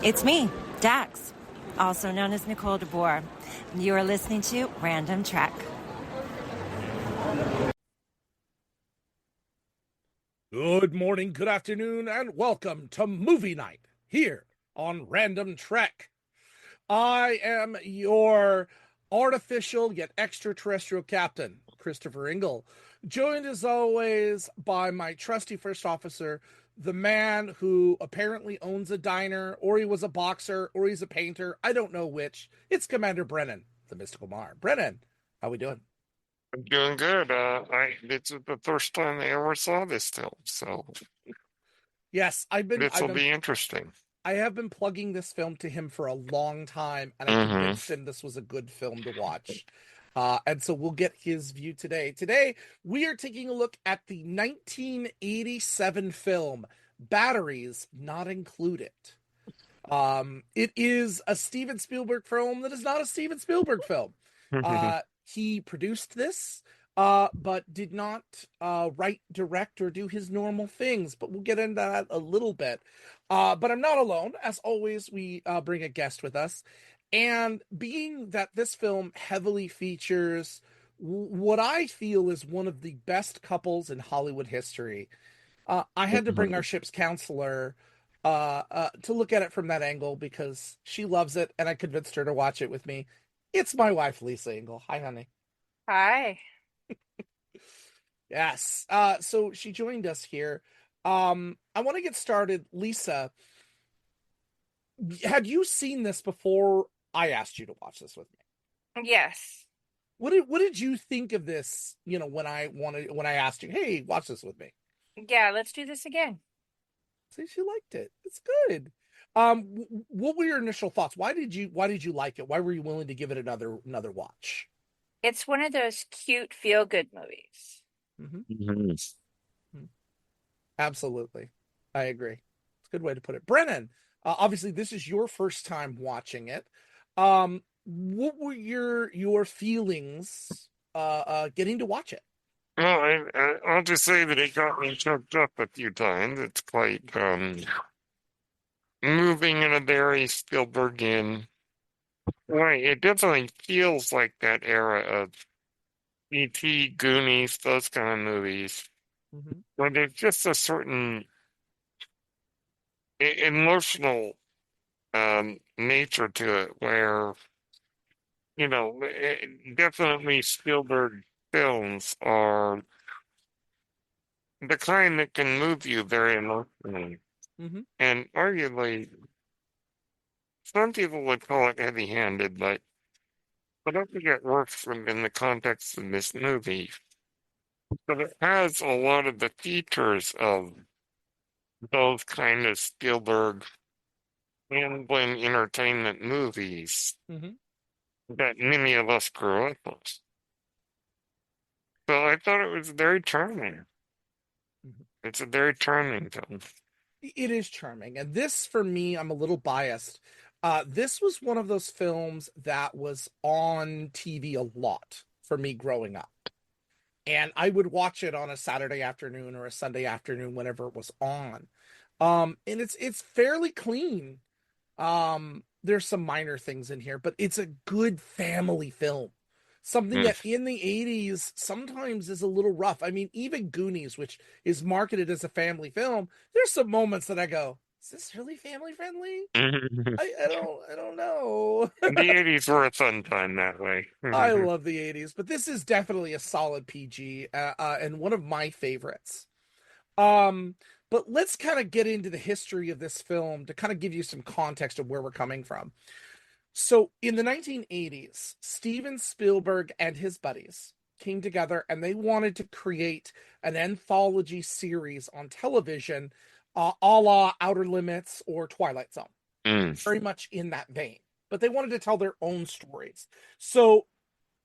It's me, Dax, also known as Nicole DeBoer. You are listening to Random Trek. Good morning, good afternoon, and welcome to Movie Night here on Random Trek. I am your artificial yet extraterrestrial captain, Christopher Ingle, joined as always by my trusty first officer, the man who apparently owns a diner, or he was a boxer, or he's a painter. I don't know which. It's Commander Brennan, the Mystical Mar. Brennan, how we doing? I'm doing good. This is the first time I ever saw this film, so Yes, this will be interesting. I have been plugging this film to him for a long time, and I Mm-hmm. convinced him this was a good film to watch. And so we'll get his view today. Today, we are taking a look at the 1987 film, Batteries Not Included. It is a Steven Spielberg film that is not a Steven Spielberg film. He produced this, but did not write, direct, or do his normal things. But we'll get into that a little bit. But I'm not alone. As always, we bring a guest with us. And being that this film heavily features what I feel is one of the best couples in Hollywood history, I had to bring our ship's counselor to look at it from that angle because she loves it, and I convinced her to watch it with me. It's my wife, Lisa Ingle. Hi, honey. Hi. Yes. So she joined us here. I want to get started. Lisa, had you seen this before I asked you to watch this with me? Yes. What did you think of this, when I asked you, hey, watch this with me? Yeah, let's do this again. See, she liked it. It's good. What were your initial thoughts? Why did you like it? Why were you willing to give it another watch? It's one of those cute feel-good movies. Mm-hmm. Absolutely. I agree. It's a good way to put it. Brennan, obviously this is your first time watching it. What were your feelings getting to watch it? Well, I'll just say that it got me choked up a few times. It's quite moving in a very Spielbergian way. It definitely feels like that era of E.T., Goonies, those kind of movies. Mm-hmm. But there's just a certain emotional nature to it where, definitely Spielberg films are the kind that can move you very emotionally. Mm-hmm. And arguably, some people would call it heavy-handed, but I don't think it works in the context of this movie. But it has a lot of the features of those kind of Spielberg gambling entertainment movies Mm-hmm. that many of us grew up with. So I thought it was very charming. Mm-hmm. It's a very charming film. It is charming, and this, for me, I'm a little biased. This was one of those films that was on TV a lot for me growing up, and I would watch it on a Saturday afternoon or a Sunday afternoon whenever it was on. And it's fairly clean. There's some minor things in here, but it's a good family film. Something Mm. that in the 80s sometimes is a little rough. I mean, even Goonies, which is marketed as a family film, there's some moments that I go, is this really family friendly? I don't know. The 80s were a fun time that way. I love the 80s, but this is definitely a solid PG, and one of my favorites. Um, but let's kind of get into the history of this film to kind of give you some context of where we're coming from. So in the 1980s, Steven Spielberg and his buddies came together and they wanted to create an anthology series on television, a la Outer Limits or Twilight Zone, Mm. very much in that vein. But they wanted to tell their own stories. So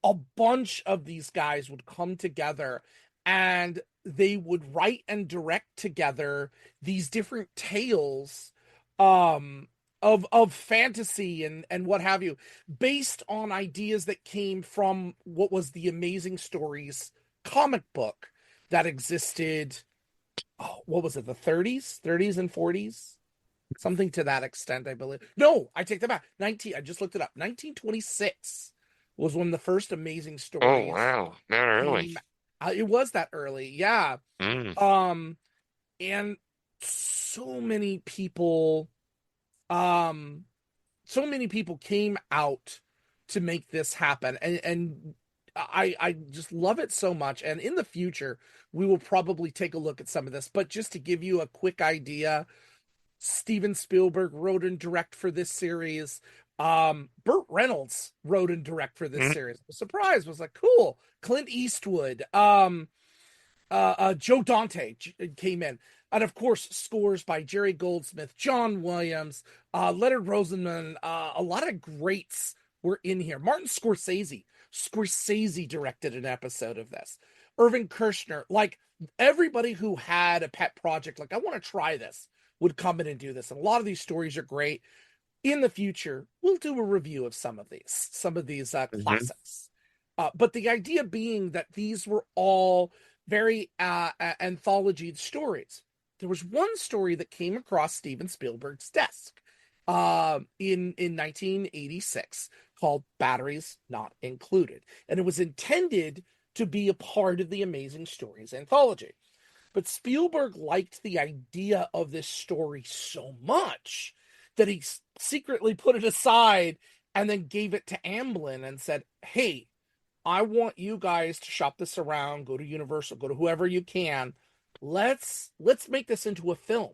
a bunch of these guys would come together and they would write and direct together these different tales of fantasy and what have you, based on ideas that came from what was the Amazing Stories comic book that existed. Oh, what was it, the 30s and 40s? Something to that extent, I believe. No, I take that back. I just looked it up. 1926 was when the first Amazing Oh, Stories wow. That early. came. It was that early, yeah. Mm. Um, and so many people, um, so many people came out to make this happen, and I just love it so much. And in the future, we will probably take a look at some of this. But just to give you a quick idea, Steven Spielberg wrote and direct for this series. Burt Reynolds wrote and direct for this Mm. series. I was surprised. Was like, cool. Clint Eastwood. Joe Dante came in. And of course, scores by Jerry Goldsmith, John Williams, Leonard Rosenman. A lot of greats were in here. Martin Scorsese. Scorsese directed an episode of this. Irving Kershner. Like, everybody who had a pet project, like, I want to try this, would come in and do this. And a lot of these stories are great. In the future, we'll do a review of some of these Mhm. classics. But the idea being that these were all very anthology stories. There was one story that came across Steven Spielberg's desk in 1986 called Batteries Not Included. And it was intended to be a part of the Amazing Stories anthology. But Spielberg liked the idea of this story so much that he secretly put it aside and then gave it to Amblin and said, hey, I want you guys to shop this around, go to Universal, go to whoever you can. Let's make this into a film.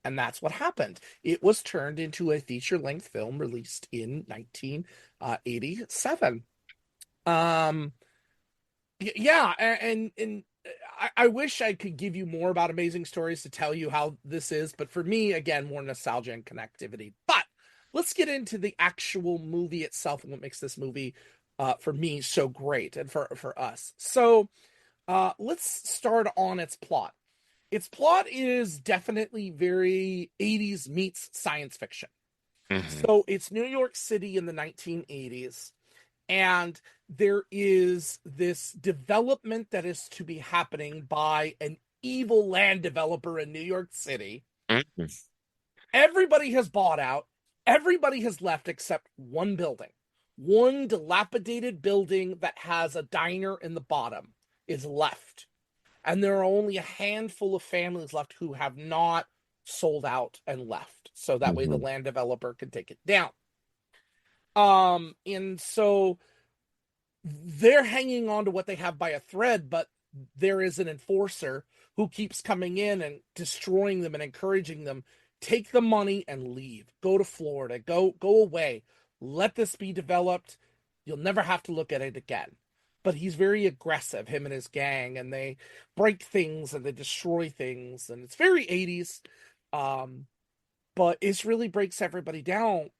And that's what happened. It was turned into a feature-length film released in 1987. Yeah, and I wish I could give you more about Amazing Stories to tell you how this is, but for me, again, more nostalgia and connectivity. But let's get into the actual movie itself and what makes this movie, for me, so great and for us. So let's start on its plot. Its plot is definitely very 80s meets science fiction. Mhm. So it's New York City in the 1980s, and there is this development that is to be happening by an evil land developer in New York City. Mhm. Everybody has bought out, everybody has left except one building. One dilapidated building that has a diner in the bottom is left. And there are only a handful of families left who have not sold out and left. So that way the Mhm. land developer can take it down. And so they're hanging on to what they have by a thread, but there is an enforcer who keeps coming in and destroying them and encouraging them, take the money and leave. Go to Florida. Go away. Let this be developed. You'll never have to look at it again. But he's very aggressive, him and his gang, and they break things and they destroy things, and it's very 80s. Um, but it really breaks everybody down.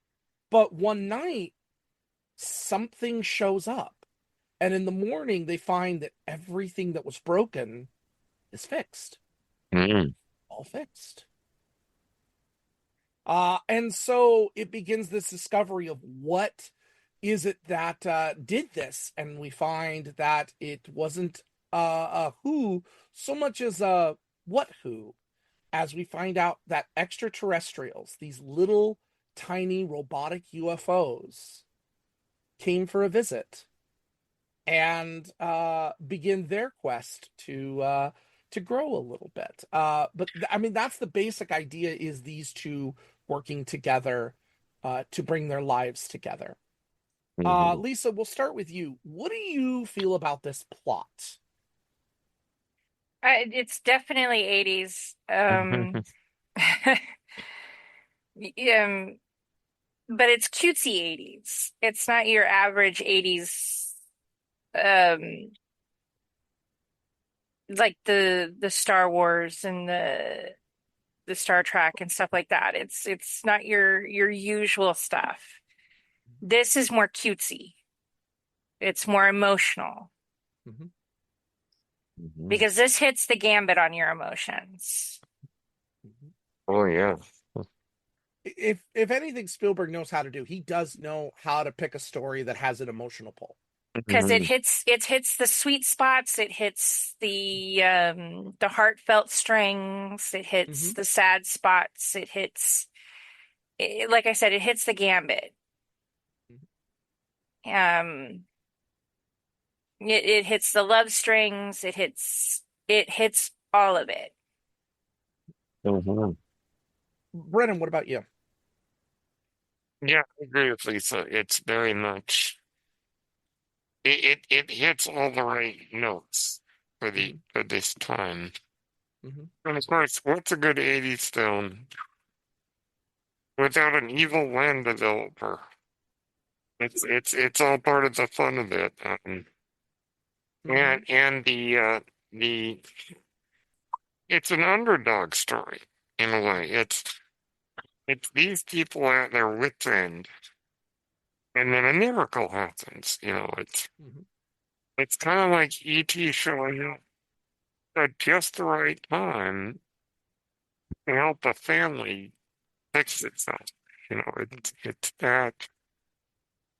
But one night, something shows up. And in the morning, they find that everything that was broken is fixed, Mhm. all fixed. And so it begins this discovery of what is it that did this. And we find that it wasn't a who so much as a what who, as we find out that extraterrestrials, these little tiny robotic UFOs, came for a visit and begin their quest to grow a little bit. But I mean, that's the basic idea: is these two working together to bring their lives together. Mhm. Lisa, we'll start with you. What do you feel about this plot? It's definitely 80s. Mhm. Um, but it's cutesy 80s. It's not your average 80s, um, like the Star Wars and the Star Trek and stuff like that. It's not your usual stuff. This is more cutesy. It's more emotional Mhm. Mhm. because this hits the gambit on your emotions. Mhm. Oh, yeah. If anything Spielberg knows how to do, he does know how to pick a story that has an emotional pull. because Mhm. it hits the sweet spots, it hits the heartfelt strings, it hits Hmm. the sad spots, like I said, it hits the gambit. Um, it hits the love strings, it hits all of it. Mhm. Brennan, what about you? Yeah, I agree with Lisa. It's very much it hits all the right notes Hmm. for this time. Hmm. And of course, what's a good 80s film without an evil land developer? It's all part of the fun of it. Hmm. And the it's an underdog story in a way. It's these people at their wits' end, and then a miracle happens. Hmm. It's kind of like E.T. showing up at just the right time to help a family fix itself.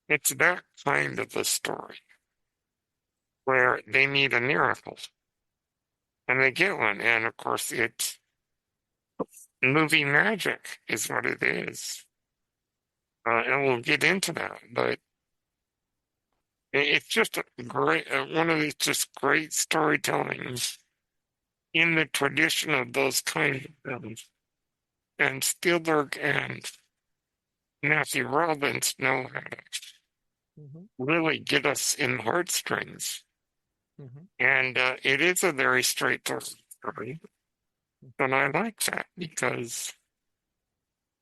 It's that kind of a story where they need a miracle and they get one. And of course, it's movie magic is what it is. And we'll get into that, but it's just a great, one of these just great storytellings in the tradition of those kind of films. And Spielberg and Matthew Robbins know how to Hmm. really get us in the heartstrings. Hmm. And it is a very straightforward story. And I like that because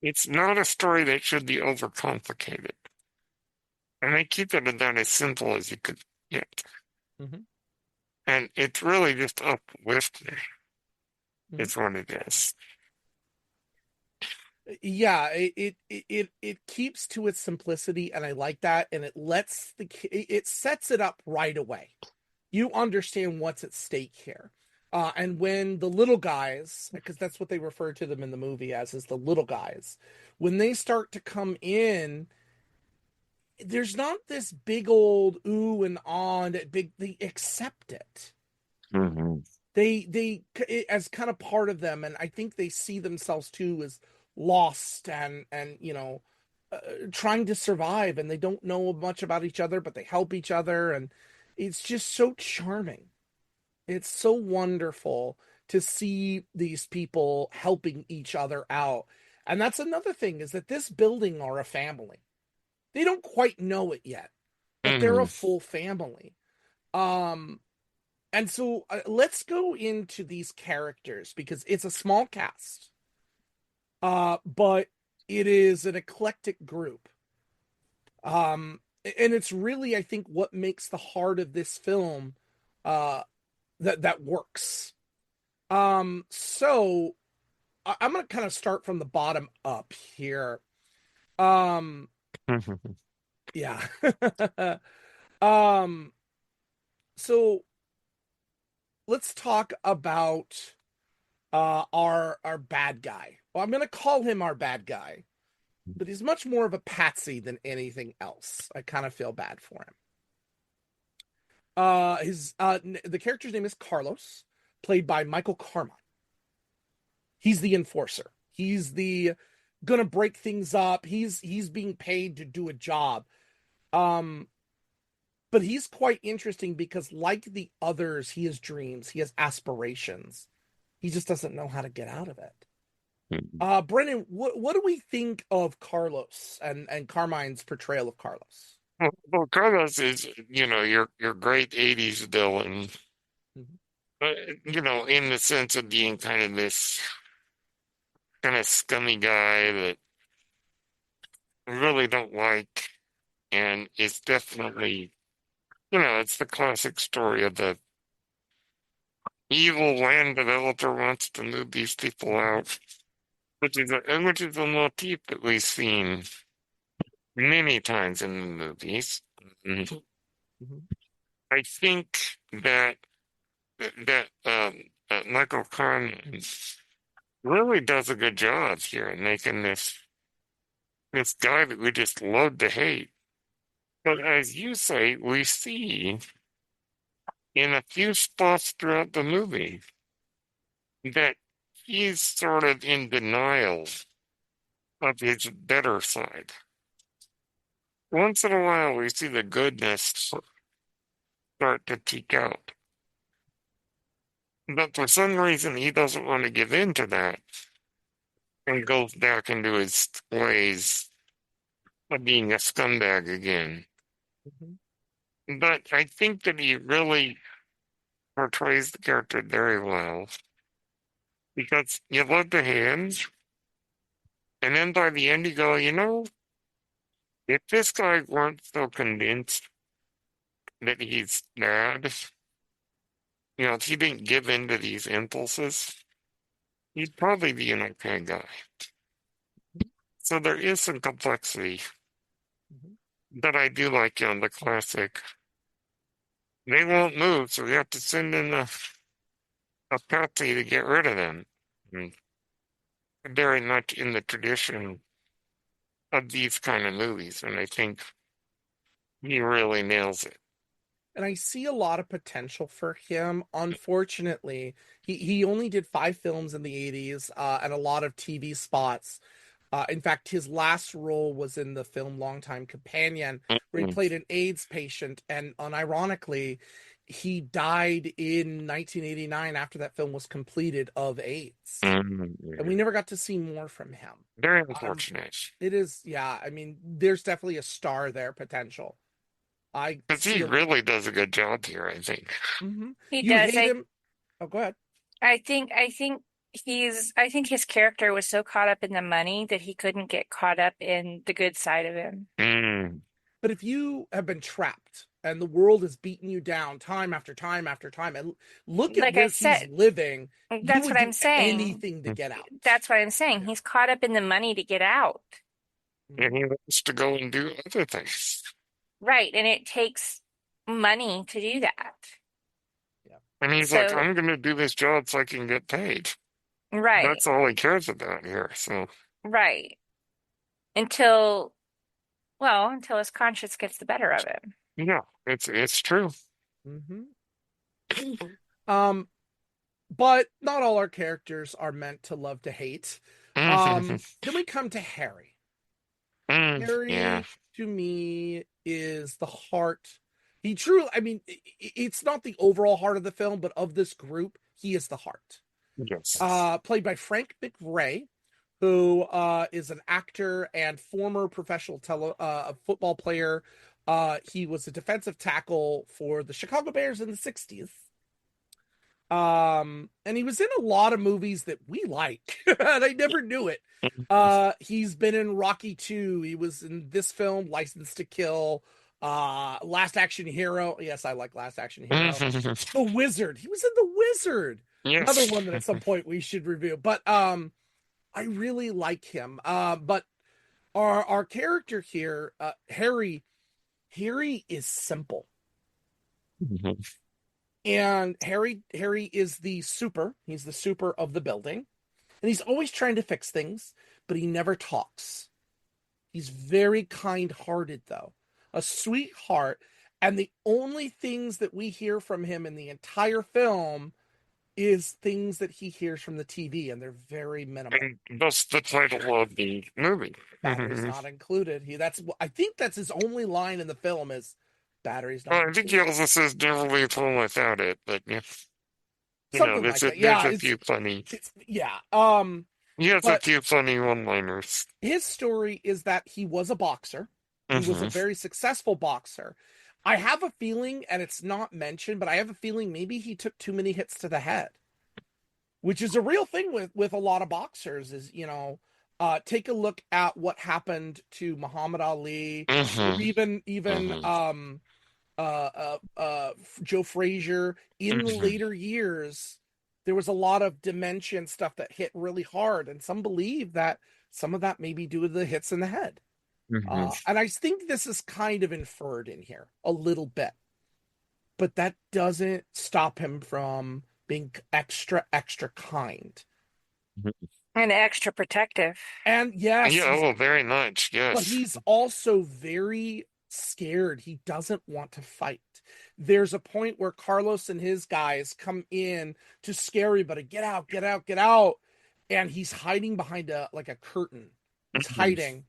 it's not a story that should be overcomplicated. And they keep it about as simple as you could get. Hmm. And it's really just uplifting, Hmm. is what it is. Yeah, it keeps to its simplicity, and I like that, and it sets it up right away. You understand what's at stake here. And when the little guys, because that's what they refer to them in the movie as, is the little guys, when they start to come in, there's not this big old ooh and ah and big. They accept it. Hmm. They as kind of part of them, and I think they see themselves too as lost and trying to survive, and they don't know much about each other, but they help each other, and it's just so charming. It's so wonderful to see these people helping each other out. And that's another thing, is that this building are a family. They don't quite know it yet, but they're a Hmm. full family. Um, and so let's go into these characters, because it's a small cast, but it is an eclectic group. And it's really, I think, what makes the heart of this film uh, that works. So I'm gonna kind of start from the bottom up here. Um, yeah. um, so let's talk about our bad guy. Well, I'm gonna call him our bad guy, but he's much more of a patsy than anything else. I kind of feel bad for him. His the character's name is Carlos, played by Michael Carmine. He's the enforcer. He's the gonna break things up. He's being paid to do a job. Um, but he's quite interesting because, like the others, he has dreams, he has aspirations. He just doesn't know how to get out of it. Brennan, what do we think of Carlos and Carmine's portrayal of Carlos? Well, Carlos is, your great 80s villain, Mhm. in the sense of being kind of this kind of scummy guy that I really don't like, and it's definitely, it's the classic story of the evil land developer wants to move these people out, which is a motif that we've seen many times in the movies. Mhm. Mhm. I think that Michael Kahn really does a good job here in making this guy that we just love to hate But as you say, we see in a few spots throughout the movie that he's sort of in denial of his better side. Once in a while, we see the goodness start to peek out. But for some reason, he doesn't want to give in to that and goes back into his ways of being a scumbag again. Mm-hmm. But I think that he really portrays the character very well because you love the hands, and then by the end, you go, if this guy weren't so convinced that he's bad, if he didn't give in to these impulses, he'd probably be an okay guy. So there is some complexity, but I do like, the classic. They won't move, so we have to send in a patsy to get rid of them. And very much in the tradition of these kind of movies, and I think he really nails it. And I see a lot of potential for him. Unfortunately, he only did 5 films in the 80s and a lot of TV spots. In fact, his last role was in the film Longtime Companion, where he Mm, played an AIDS patient. And unironically, he died in 1989 after that film was completed of AIDS. And we yeah. never got to see more from him. Very Um, unfortunate. it is, yeah, I mean, there's definitely a star there potential. I Because see he a, really does a good job here, I think. mhm. He You does. hate him. Oh, go ahead. I think his character was so caught up in the money that he couldn't get caught up in the good side of him. Mm, But if you have been trapped and the world has beaten you down time after time after time, and look at Like I where he's said, living, you that's would what I'm do saying. anything to mm. get out. That's what I'm saying. Yeah. He's caught up in the money to get out. And Mhm. he wants to go and do other things. Right. And it takes money to do that. Yeah. And he's like, So, I'm going to do this job so I can get paid. right, That's all he cares about here. So, right. Until, well, until his conscience gets the better of him. yeah, it's true. Mhm. Um, but not all our characters are meant to love to hate. Then we come to Harry. Yeah. Harry, to me, is the heart. He truly, I mean, it's not the overall heart of the film, but of this group, he is the heart. Yes. Played by Frank McRae, who is an actor and former professional football player. He was a defensive tackle for the Chicago Bears in the 60s. And he was in a lot of movies that we like, and I never knew it. He's been in Rocky 2. He was in this film, License to Kill, Last Action Hero. Yes, I like Last Action Hero. The Wizard. He was in The Wizard. Another Yes. one that at some point we should review. But I really like him. But our character here, Harry is simple. And Harry is the super. He's the super of the building. And he's always trying to fix things, but he never talks. He's very kind-hearted, though. A sweetheart. And the only things that we hear from him in the entire film is things that he hears from the TV, and they're very minimal. And that's the title of the movie. Batteries not included. I think that's his only line in the film is batteries not Well, I think he included. also says never leave home without it, but yeah, Something like that. there's Yeah, a few funny. yeah. He has a But few funny one-liners. his story is that he was a boxer. He was a Hmm. very successful boxer. I have a feeling, and it's not mentioned, but I have a feeling maybe he took too many hits to the head, which is a real thing with a lot of boxers. Is take a look at what happened to Muhammad Ali, or Hmm. even Hmm. Joe Frazier. In the Hmm. later years, there was a lot of dementia and stuff that hit really hard, and some believe that some of that may be due to the hits in the head. Hmm. And I think this is kind of inferred in here a little bit, but that doesn't stop him from being extra kind. And extra protective. And yes, Yeah, oh, very much, but yes. he's also very scared. He doesn't want to fight. There's a point where Carlos and his guys come in to scare everybody. Get out, get out, get out. And he's hiding behind a curtain. He's hiding.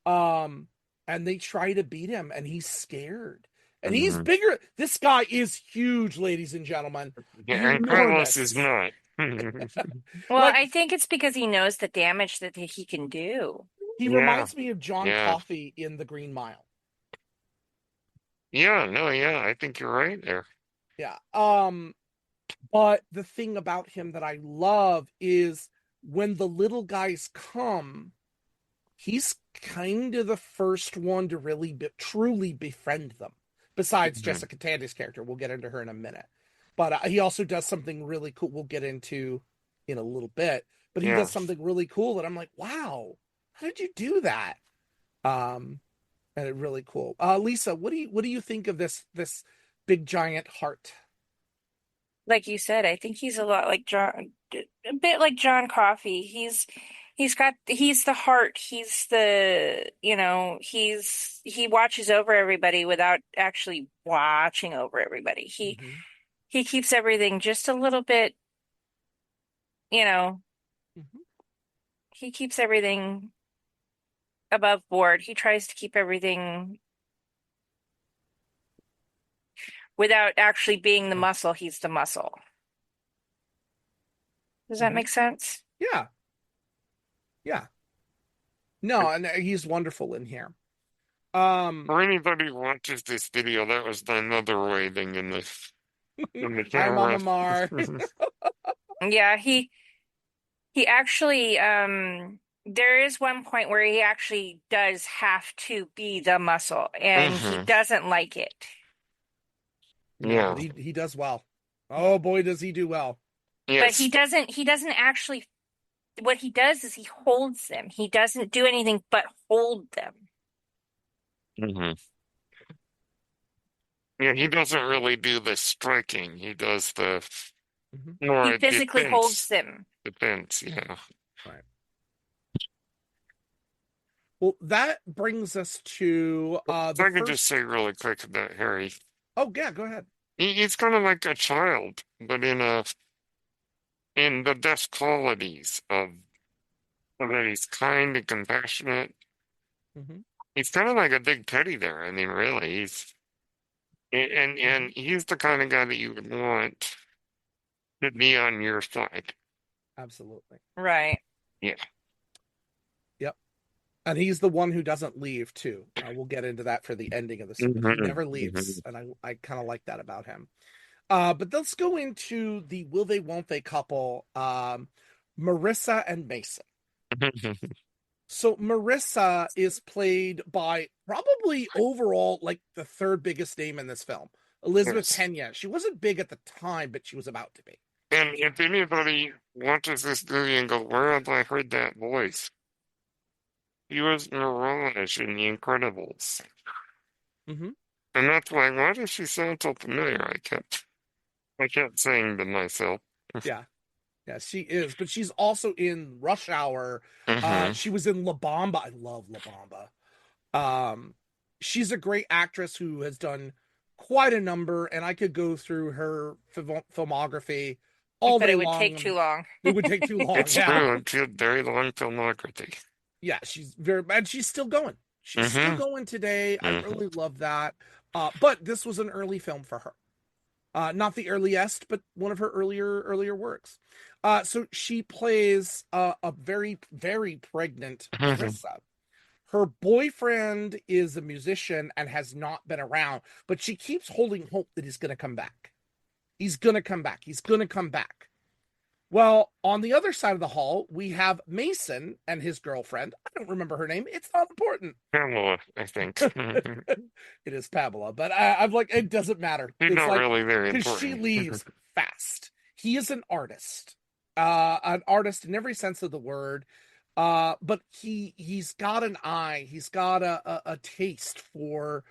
And they try to beat him, and he's scared. And he's bigger. This guy is huge, ladies and gentlemen. Yeah, and Carlos is not. Well, I think it's because he knows the damage that he can do. He reminds me of John Coffey in The Green Mile. I think you're right there. Yeah. But the thing about him that I love is when the little guys come, he's kind of the first one to really truly befriend them. Besides Jessica Tandy's character. We'll get into her in a minute. But he also does something really cool we'll get into in a little bit. But he does something really cool that I'm like, wow, how did you do that? And it's really cool. Lisa, what do you think of this big giant heart? Like you said, I think he's a lot like John, a bit like John Coffey. He's the heart. He's the, he watches over everybody without actually watching over everybody. He keeps everything just a little bit, he keeps everything above board. He tries to keep everything without actually being the muscle. He's the muscle. Does that make sense? Yeah. Yeah. No, and he's wonderful in here. For anybody who watches this video, that was my mother waving in the camera. Hi, Mama Mar. Yeah, he actually there is one point where he actually does have to be the muscle, and he doesn't like it. Yeah, but he does well. Oh boy, does he do well. Yes. But he doesn't actually, what he does is he holds them. He doesn't do anything but hold them. Yeah, he doesn't really do the striking. He does the more He physically holds them. Defense, yeah. Right. Well, that brings us to if I could just say really quick about Harry. Oh yeah, go ahead. He's kind of like a child, but in the best qualities of that he's kind and compassionate. He's kind of like a big teddy bear. I mean, really, and he's the kind of guy that you would want to be on your side. Absolutely. Right. Yeah. Yep. And he's the one who doesn't leave too. We'll get into that for the ending of the story. He never leaves, and I kind of like that about him. But let's go into the will they, won't they couple, Marissa and Mason. So Marissa is played by probably overall like the third biggest name in this film, Elizabeth Pena. She wasn't big at the time, but she was about to be. And if anybody watches this movie and goes, where have I heard that voice? He was Mirage in The Incredibles. And that's why does she sound so familiar? I kept saying to myself. Yeah, she is. But she's also in Rush Hour. She was in La Bamba. I love La Bamba. She's a great actress who has done quite a number, and I could go through her filmography all day long. But it would take too long. It would take too long. It's true. It's a very long filmography. Yeah, and she's still going. She's still going today. I really love that. But this was an early film for her. Not the earliest, but one of her earlier works. So she plays a very, very pregnant Marissa. Her boyfriend is a musician and has not been around, but she keeps holding hope that he's going to come back. He's going to come back. He's going to come back. Well, on the other side of the hall, we have Mason and his girlfriend. I don't remember her name. It's not important. Pamela, I think. It is Pamela, but I'm like, it doesn't matter. It's not like, really very important. Because she leaves fast. He is an artist in every sense of the word. But he's got an eye. He's got a taste for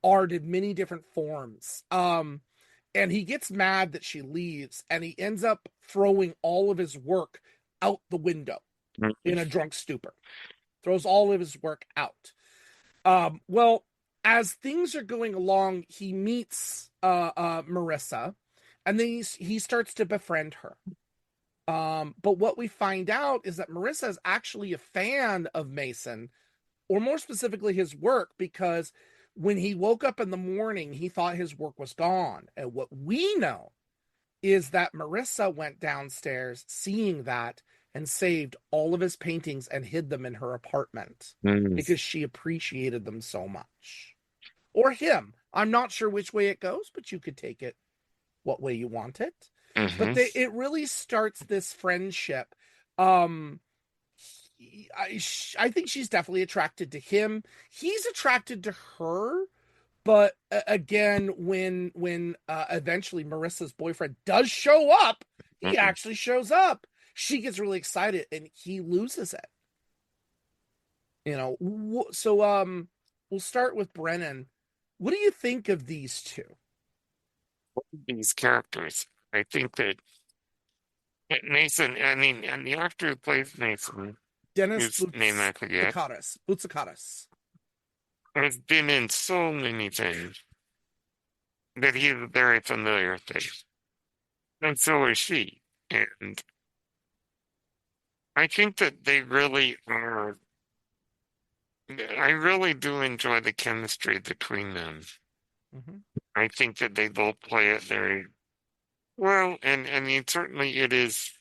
art in many different forms. And he gets mad that she leaves, and he ends up throwing all of his work out the window in a drunk stupor. Throws all of his work out. Well, as things are going along, he meets Marissa, and then he starts to befriend her. But what we find out is that Marissa is actually a fan of Mason, or more specifically his work, because when he woke up in the morning, he thought his work was gone. And what we know is that Marissa went downstairs seeing that and saved all of his paintings and hid them in her apartment because she appreciated them so much. Or him. I'm not sure which way it goes, but you could take it what way you want it. But it really starts this friendship. I think she's definitely attracted to him. He's attracted to her. But again, when eventually Marissa's boyfriend does show up, he actually shows up. She gets really excited, and he loses it. You know, so we'll start with Brennan. What do you think of these two? These characters. I think that Mason, and the actor who plays Mason, Dennis whose name I forget, Boutsikaris. has been in so many things that he's a very familiar thing. And so is she. And I think that they really are. I really do enjoy the chemistry between them. I think that they both play it very well, and I mean, certainly it is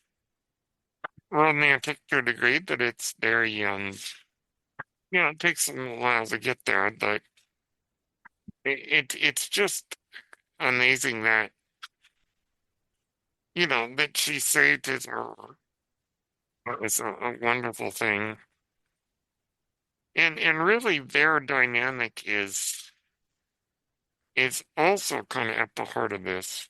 romantic to a degree, but it's very, it takes a while to get there, but it's just amazing that, that she saved his armor. That was a wonderful thing. And really their dynamic is also kind of at the heart of this.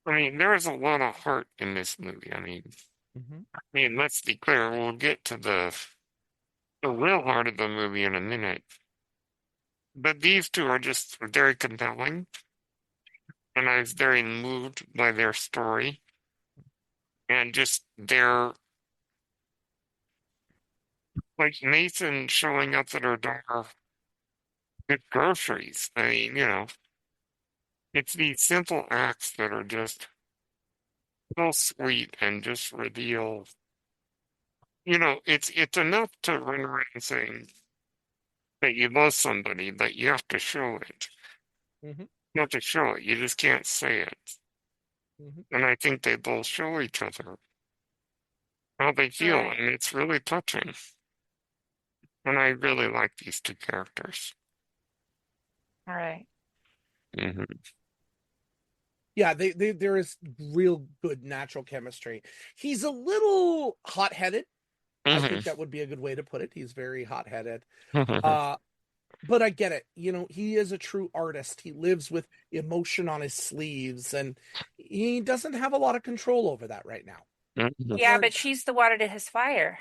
I mean, there's a lot of heart in this movie. I mean, let's be clear, we'll get to the real heart of the movie in a minute. But these two are just very compelling. And I was very moved by their story. And just their, like Nathan showing up at her door with groceries. I mean, it's these simple acts that are just so sweet and just reveal. It's enough to run around saying that you love somebody, but you have to show it. You have to show it. You just can't say it. And I think they both show each other how they feel, and it's really touching. And I really like these two characters. All right. Yeah, there is real good natural chemistry. He's a little hot-headed. I think that would be a good way to put it. He's very hot-headed. But I get it. He is a true artist. He lives with emotion on his sleeves, and he doesn't have a lot of control over that right now. Yeah, but she's the water to his fire.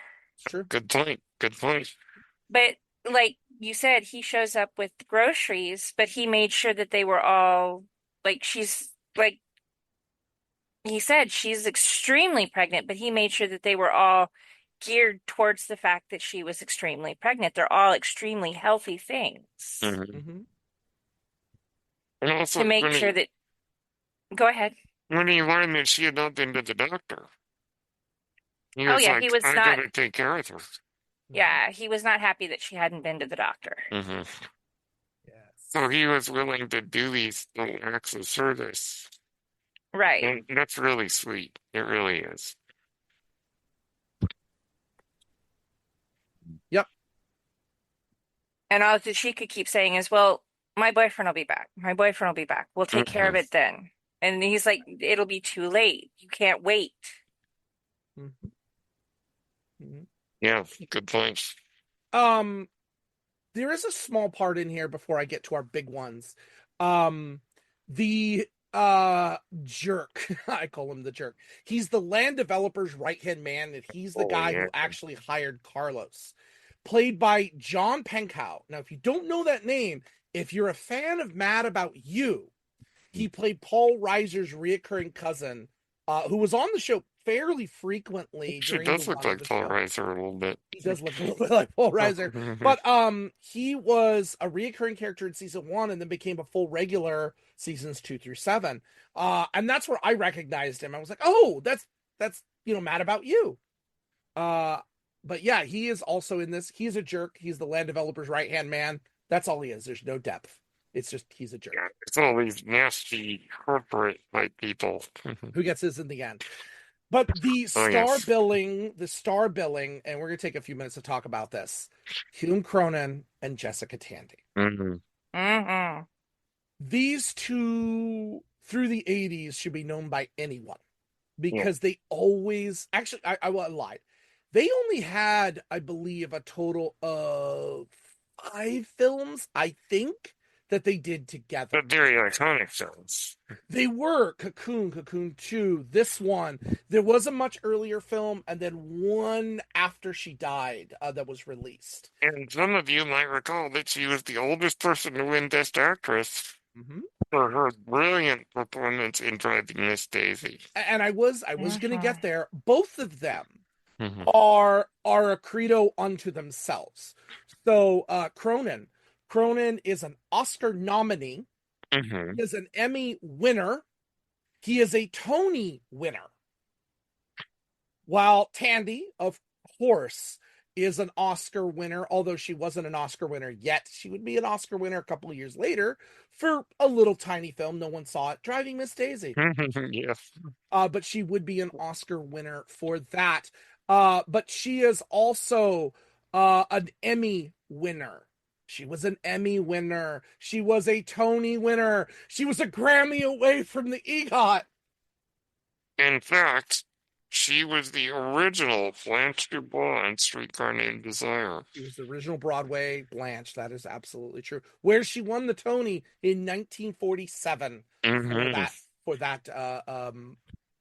True. Good point. But like you said, he shows up with groceries, but he made sure that they were all she's like he said she's extremely pregnant, but he made sure that they were all geared towards the fact that she was extremely pregnant. They're all extremely healthy things. And also to make sure that. Go ahead. When he learned that she had not been to the doctor, he was he like, was I not. gotta take care of her. Yeah, he was not happy that she hadn't been to the doctor. Yes. So he was willing to do these little acts of service. Right. And that's really sweet. It really is. Yep. And all that she could keep saying is, well, my boyfriend will be back. My boyfriend will be back. We'll take care of it then. And he's like, it'll be too late. You can't wait. Yeah, good point. There is a small part in here before I get to our big ones. The jerk, I call him the jerk. He's the land developer's right-hand man, and he's the guy who actually hired Carlos, played by John Pankow. Now, if you don't know that name, if you're a fan of Mad About You, he played Paul Reiser's reoccurring cousin, who was on the show fairly frequently She during the does look run of like the Paul show. Reiser a little bit. He does look a little bit like Paul Reiser, but he was a reoccurring character in season 1 and then became a full regular seasons 2 through 7. And that's where I recognized him. I was like, oh, that's Mad About You. But yeah, he is also in this. He's a jerk. He's the land developer's right hand man. That's all he is. There's no depth. It's just he's a jerk. Yeah, it's all these nasty corporate type people. Who gets this in the end? But the Oh, star yes. billing, and we're going to take a few minutes to talk about this. Hume Cronin and Jessica Tandy. Mm-hmm. These two, through the 80s, should be known by anyone because they always, actually, I lied. They only had, I believe, a total of 5 films, I think, that they did together. But very iconic films. They were Cocoon 2, this one. There was a much earlier film, and then one after she died that was released. And some of you might recall that she was the oldest person to win Best Actress for her brilliant performance in Driving Miss Daisy. And I was going to get there. Both of them Mhm. are a credo unto themselves. So Cronin is an Oscar nominee. Mhm. He is an Emmy winner. He is a Tony winner. While Tandy, of course, is an Oscar winner, although she wasn't an Oscar winner yet. She would be an Oscar winner a couple of years later for a little tiny film. No one saw it, Driving Miss Daisy. Yes. But she would be an Oscar winner for that. But she is also an Emmy winner. She was an Emmy winner. She was a Tony winner. She was a Grammy away from the EGOT. In fact, she was the original Blanche DuBois in Streetcar Named Desire. She was the original Broadway Blanche. That is absolutely true. Where she won the Tony in 1947 for that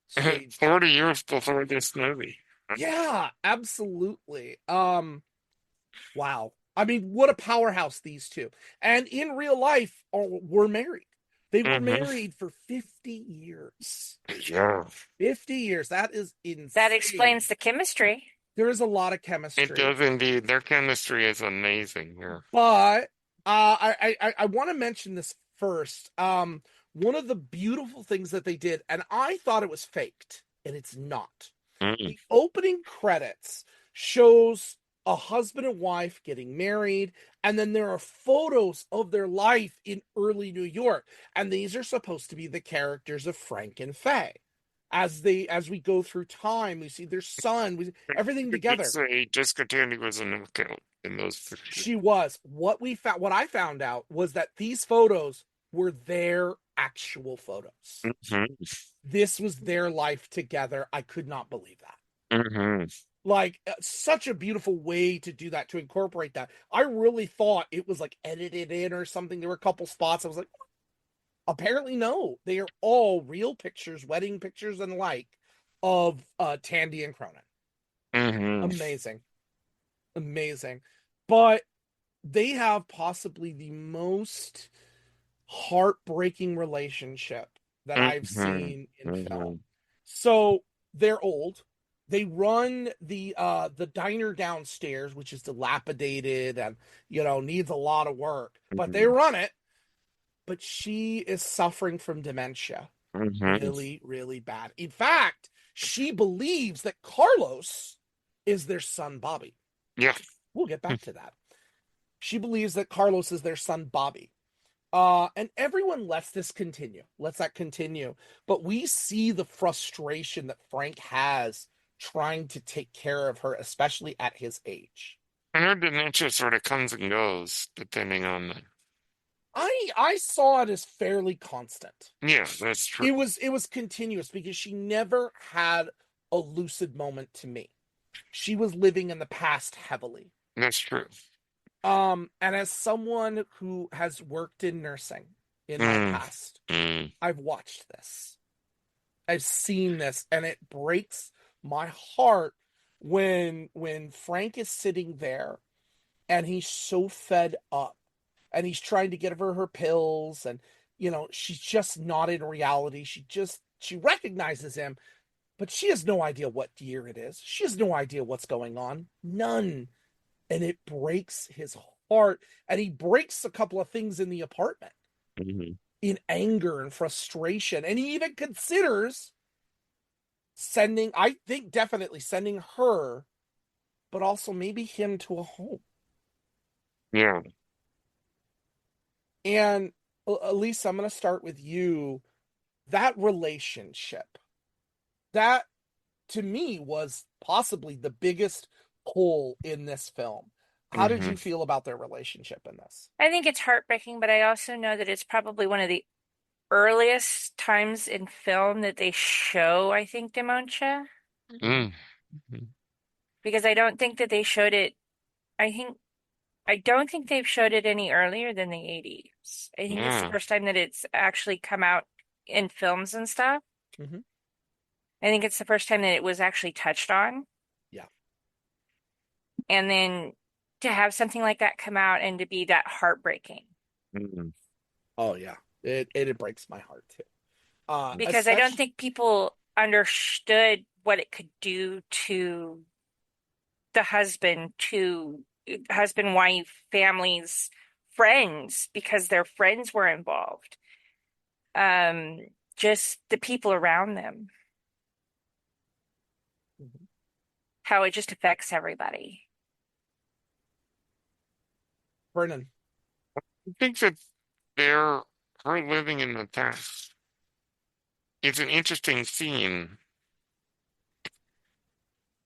stage. 40 years before this movie. Yeah, absolutely. Wow. I mean, what a powerhouse these two. And in real life, were married. They were married for 50 years. Yeah. 50 years. That is insane. That explains the chemistry. There is a lot of chemistry. It does indeed. Their chemistry is amazing here. But I want to mention this first. One of the beautiful things that they did, and I thought it was faked, and it's not. The opening credits shows a husband and wife getting married, and then there are photos of their life in early New York, and these are supposed to be the characters of Frank and Faye. As we go through time, we see their son, we see everything together. Jessica Tandy was a knockout in those pictures. She was. What I found out was that these photos were their actual photos. This was their life together. I could not believe that. Like, such a beautiful way to do that, to incorporate that. I really thought it was like edited in or something. There were a couple spots. I was like, apparently no. They are all real pictures, wedding pictures and like, of Tandy and Cronin. Amazing. But they have possibly the most heartbreaking relationship that I've seen in film. So they're old. They run the diner downstairs, which is dilapidated and needs a lot of work. But they run it. But she is suffering from dementia, really, really bad. In fact, she believes that Carlos is their son, Bobby. Yeah, we'll get back to that. She believes that Carlos is their son, Bobby. And everyone lets that continue. But we see the frustration that Frank has trying to take care of her, especially at his age. And her dementia sort of comes and goes, depending on the... I saw it as fairly constant. Yeah, that's true. It was continuous because she never had a lucid moment to me. She was living in the past heavily. That's true. And as someone who has worked in nursing in my past, I've watched this. I've seen this, and it breaks my heart when Frank is sitting there and he's so fed up and he's trying to get her pills, and she's just not in reality. She recognizes him, but she has no idea what year it is. She has no idea what's going on. None. And it breaks his heart. And he breaks a couple of things in the apartment in anger and frustration. And he even considers sending, I think definitely sending her, but also maybe him to a home. Yeah. And Elise, I'm going to start with you. That relationship, that to me was possibly the biggest hole in this film. How did you feel about their relationship in this? I think it's heartbreaking, but I also know that it's probably one of the earliest times in film that they show, I think, dementia. Because I don't think that they showed it. I don't think they've showed it any earlier than the 80s. I think it's the first time that it's actually come out in films and stuff. Mhm. I think it's the first time that it was actually touched on. Yeah. And then to have something like that come out and to be that heartbreaking. Oh yeah, it breaks my heart too. Because I don't think people understood what it could do to the husband, wife, families, friends, because their friends were involved. Just the people around them. How it just affects everybody. Brennan. I think that her living in the past is an interesting theme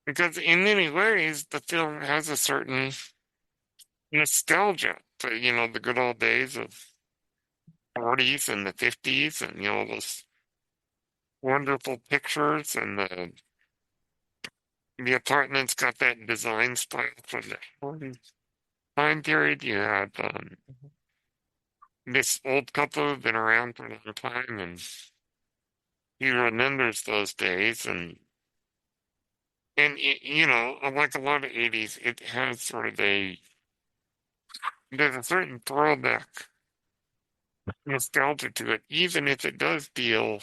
because in many ways the film has a certain nostalgia to, the good old days of 40s and the 50s and, those wonderful pictures and the apartment's got that design style from the 40s time period. You had this old couple who've been around for a long time and he remembers those days and like a lot of 80s, it has sort of there's a certain throwback nostalgia to it, even if it does deal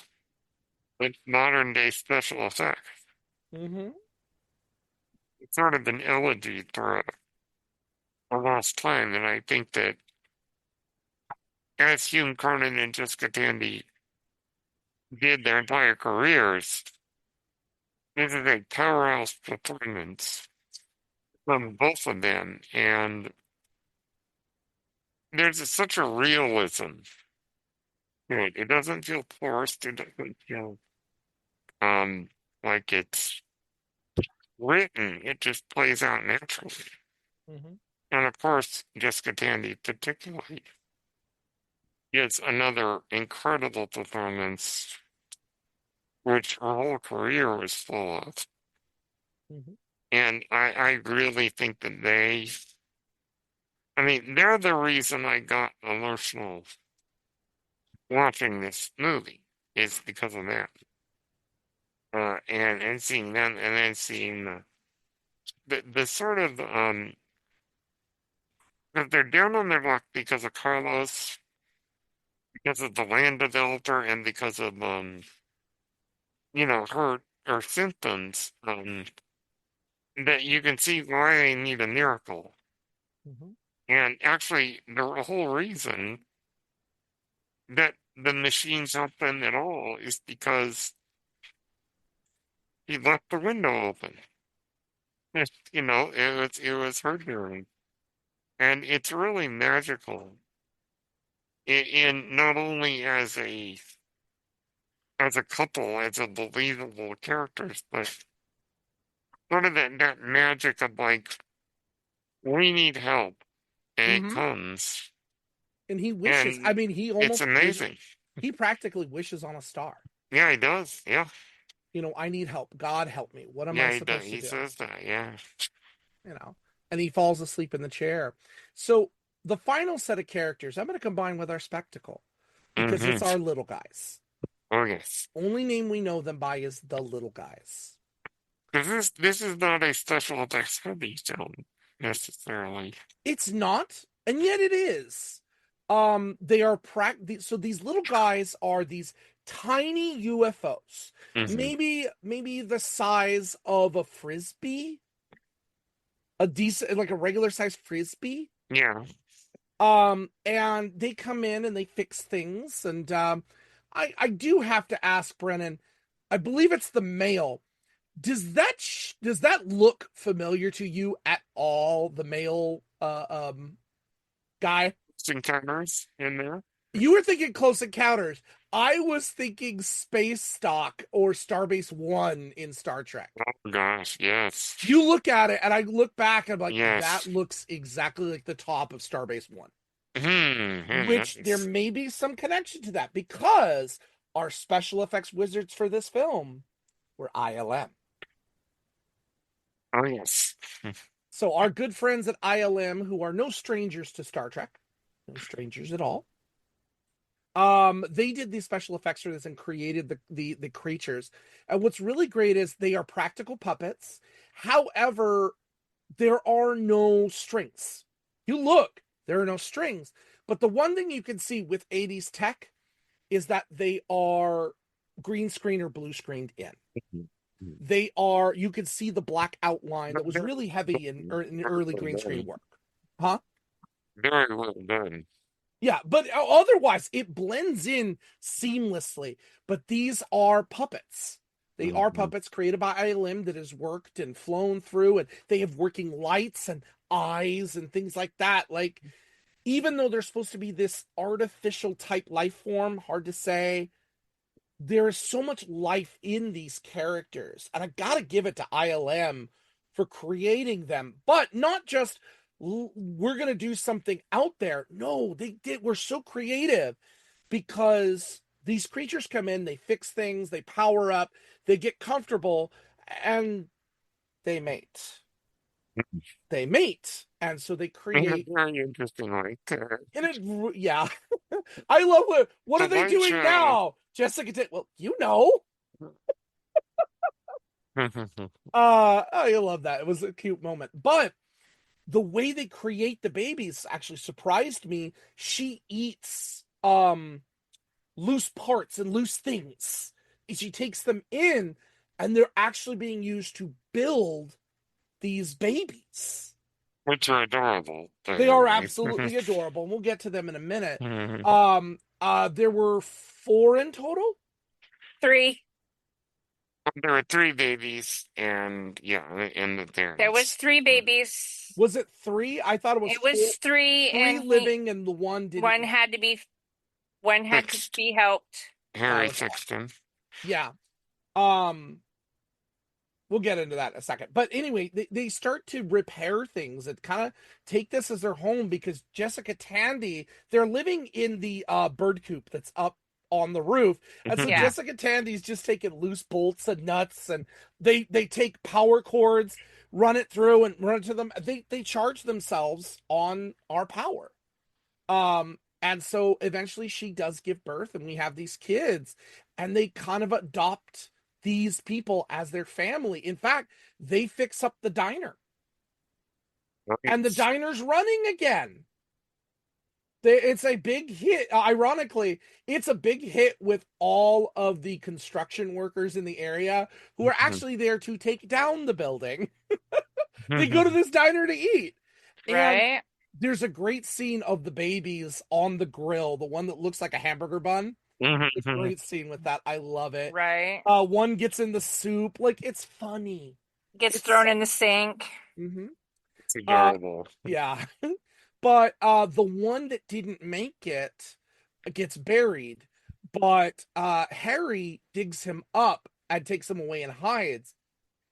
with modern day special effects. It's sort of an elegy for a lost time, and I think that as Hugh Cronin and Jessica Tandy did their entire careers, this is a powerhouse performance from both of them, and there's such a realism to it. It doesn't feel forced. It doesn't feel like it's written. It just plays out naturally. And of course, Jessica Tandy particularly gives another incredible performance, which her whole career was full of. And I really think that they're the reason I got emotional watching this movie, is because of that. And seeing them, and then seeing the sort of, that they're down on their luck because of Carlos, because of the land developer, and because of, her symptoms, that you can see why they need a miracle. And actually, the whole reason that the machines help them at all is because he left the window open. It was her doing. And it's really magical in not only as a couple, as a believable characters, but sort of that magic of like, we need help, and it comes. And he wishes. And he almost. It's amazing. He practically wishes on a star. Yeah, he does. Yeah. I need help. God help me. What am I supposed to do? He says that. Yeah. And he falls asleep in the chair. So the final set of characters, I'm going to combine with our spectacle because it's our little guys. Oh yes. Only name we know them by is the little guys. Because this is not a special effects heavy film necessarily. It's not, and yet it is. They are so these little guys are these tiny UFOs, maybe the size of a frisbee, a decent, like a regular size frisbee. Yeah. And they come in and they fix things. And I do have to ask Brennan, I believe it's the male. Does that look familiar to you at all? The male guy? Encounters in there. You were thinking Close Encounters. I was thinking Space Stock or Starbase One in Star Trek. Oh gosh, yes. You look at it, and I look back, and I'm like, Yes. that looks exactly like the top of Starbase One. Hmm. Which there may be some connection to that, because our special effects wizards for this film were ILM. Oh yes. So our good friends at ILM, who are no strangers to Star Trek, no strangers at all, they did these special effects for this and created the creatures. And what's really great is they are practical puppets. However, there are no strings. You look, there are no strings. But the one thing you can see with 80s tech is that they are green screen or blue screened in. They are, you can see the black outline that was really heavy in early green screen work. Huh? Very well done. Yeah, but otherwise it blends in seamlessly. But these are puppets. They are puppets created by ILM that has worked and flown through, and they have working lights and eyes and things like that. Like, even though they're supposed to be this artificial type life form, hard to say, there is so much life in these characters. And I gotta give it to ILM for creating them. But not just, we're gonna do something out there. No, we're so creative, because these creatures come in, they fix things, they power up, they get comfortable, and they mate. They mate, and so they create. Very interesting, like Yeah, I love what The are they light doing show. now, Jessica? Well, you know. I love that. It was a cute moment, but the way they create the babies actually surprised me. She eats loose parts and loose things. She takes them in, and they're actually being used to build these babies. Which are adorable. They are absolutely adorable, and we'll get to them in a minute. There were 4 in total? 3. There were 3 babies, and the parents. There was 3 babies. Was it 3? I thought it was. It was 3, 3 and living, and the one didn't. one had to be helped. Harry Okay. fixed him. Yeah. We'll get into that in a second. But anyway, they start to repair things and kind of take this as their home, because Jessica Tandy, they're living in the bird coop that's up on the roof. And so Yeah. Jessica Tandy's just taking loose bolts and nuts, and they take power cords, run it through and run it to them. They charge themselves on our power. And so eventually she does give birth, and we have these kids, and they kind of adopt these people as their family. In fact, they fix up the diner, and the diner's running again. It's a big hit. Ironically, it's a big hit with all of the construction workers in the area who are actually there to take down the building. They go to this diner to eat. Right. And there's a great scene of the babies on the grill, the one that looks like a hamburger bun. It's a great scene with that. I love it. Right. One gets in the soup. Like, it's funny. Gets thrown in the sink. Mm-hmm. It's adorable. Yeah. But the one that didn't make it gets buried. But Harry digs him up and takes him away and hides.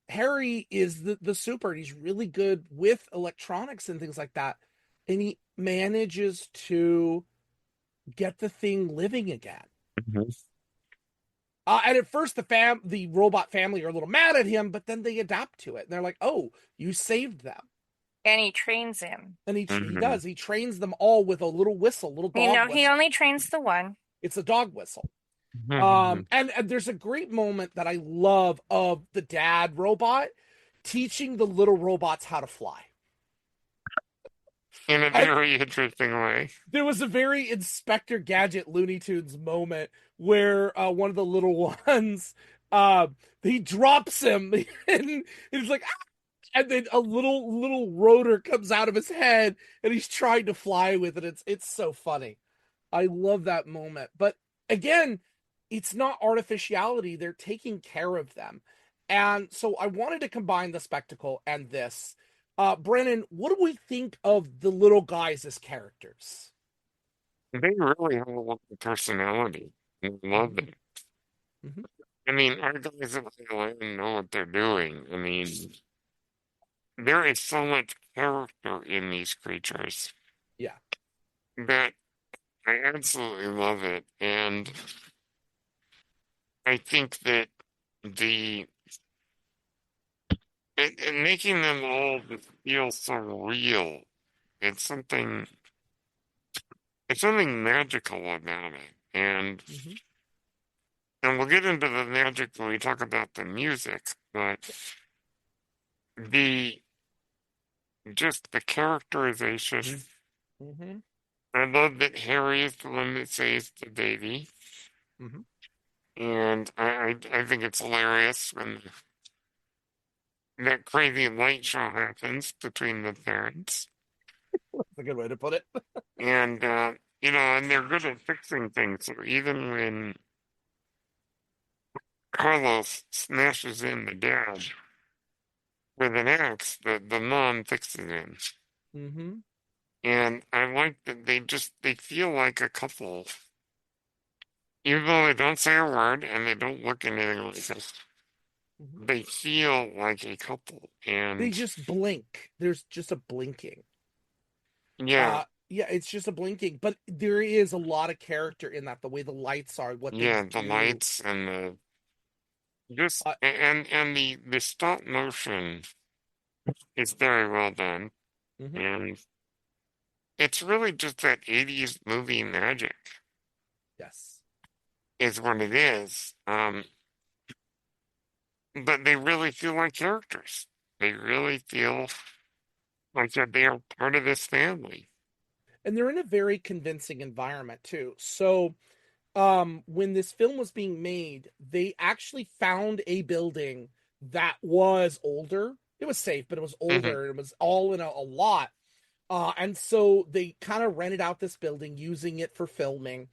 Harry is the super. He's really good with electronics and things like that. And he manages to get the thing living again. And at first, the robot family are a little mad at him, but then they adapt to it. And they're like, oh, you saved them. And he trains him. And he does. He trains them all with a little whistle, little dog whistle. He only trains the one. It's a dog whistle. And there's a great moment that I love of the dad robot teaching the little robots how to fly. in a And very interesting way. there was a very Inspector Gadget Looney Tunes moment where one of the little ones, uh, he drops him and he's like, "Ah!" And then a little rotor comes out of his head and he's trying to fly with it. It's so funny. I love that moment. But again, it's not artificiality. They're taking care of them. And so I wanted to combine the spectacle and this. Brennan, what do we think of the little guys as characters? They really have a lot of personality. I love Mhm, them. mhm. I mean, our guys at ILM know what they're doing. I mean, there is so much character in these creatures Yeah. that I absolutely love it. And I think that the and making them all feel so real, it's something it's something magical about it. Mhm. And we'll get into the magic when we talk about the music, but the just the characterization. Mhm. I love that Harry is the one that saves the baby, Mhm. and I think it's hilarious when that crazy light show happens between the parents, That's a good way to put it. and and they're good at fixing things. So even when Carlos smashes in the dad with an axe, the mom fixes him. Mhm. And I like that they feel like a couple. Even though they don't say a word and they don't look anything like us, Mhm. they feel like a couple. They And just blink. There's just a blinking. yeah, Yeah, it's just a blinking, but there is a lot of character in that. The way the lights are, what they yeah, the do. lights and the just Uh, and the stop motion is very well done. mhm. And it's really just that 80s movie magic Yes. is what it is. But they really feel like characters. They really feel like that they are part of this family. And they're in a very convincing environment too. So, when this film was being made, they actually found a building that was older. It was safe, but it was Hmm. older. It was all in a lot. And so they kind of rented out this building, using it for filming.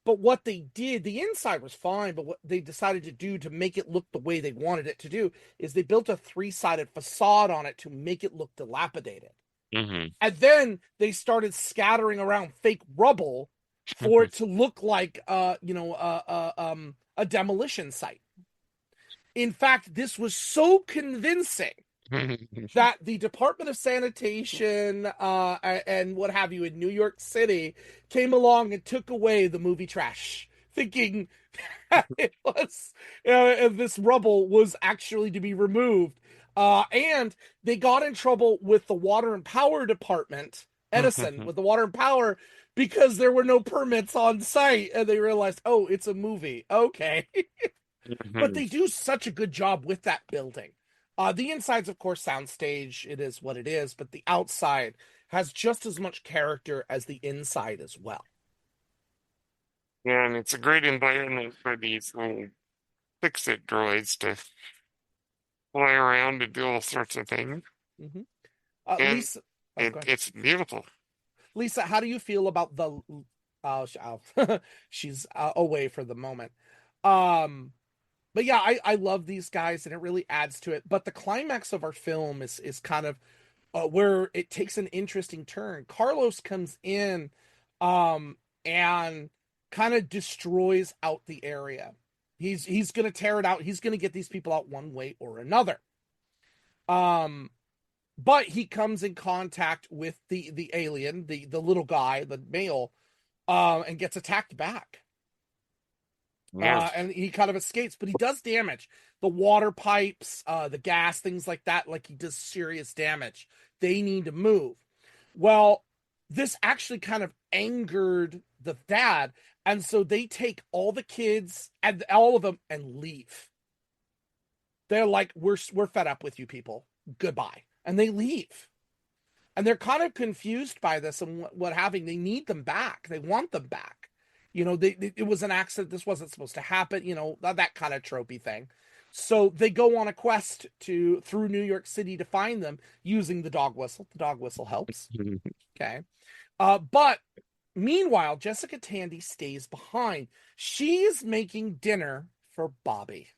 But what they did, the inside was fine, but what they decided to do to make it look the way they wanted it to do is they built a three-sided facade on it to make it look dilapidated. Hmm. And then they started scattering around fake rubble for it to look like a demolition site. In fact, this was so convincing that the Department of Sanitation and what have you in New York City came along and took away the movie trash, thinking it was this rubble was actually to be removed. And they got in trouble with the Water and Power Department, Edison, with the Water and Power, because there were no permits on site, and they realized, oh, it's a movie. Okay. But they do such a good job with that building. The inside's, of course, soundstage. It is what it is, but the outside has just as much character as the inside as well. Yeah, and it's a great environment for these little fix-it droids to fly around and do all sorts of things. Hmm. And Lisa, oh, go ahead. it's beautiful. Lisa, how do you feel about the? She's away for the moment. Um, but yeah, I love these guys, and it really adds to it. But the climax of our film is kind of where it takes an interesting turn. Carlos comes in, and kind of destroys out the area. He's gonna tear it out. He's gonna get these people out one way or another. Um, but he comes in contact with the alien, the little guy, the male, and gets attacked back. Yeah. And he kind of escapes, but he does damage. The water pipes, the gas, things like that, like he does serious damage. They need to move. Well, this actually kind of angered the dad, and so they take all the kids and all of them and leave. They're like, we're fed up with you people. Goodbye. And they leave. And they're kind of confused by this and what having. They need them back. They want them back. It was an accident. This wasn't supposed to happen. That kind of tropey thing. So they go on a quest through New York City to find them using the dog whistle. The dog whistle helps. Okay. But meanwhile, Jessica Tandy stays behind. She's making dinner for Bobby.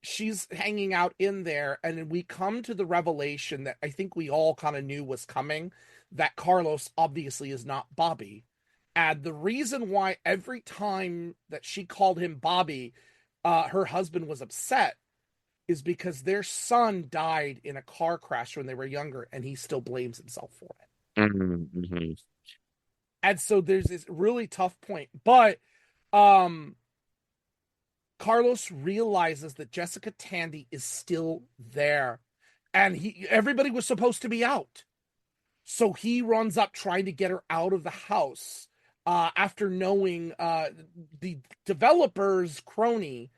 She's hanging out in there, and then we come to the revelation that I think we all kind of knew was coming, that Carlos obviously is not Bobby. And the reason why every time that she called him Bobby, her husband was upset is because their son died in a car crash when they were younger, and he still blames himself for it. Mm-hmm. And so there's this really tough point. But Carlos realizes that Jessica Tandy is still there, and everybody was supposed to be out. So he runs up trying to get her out of the house after knowing the developer's crony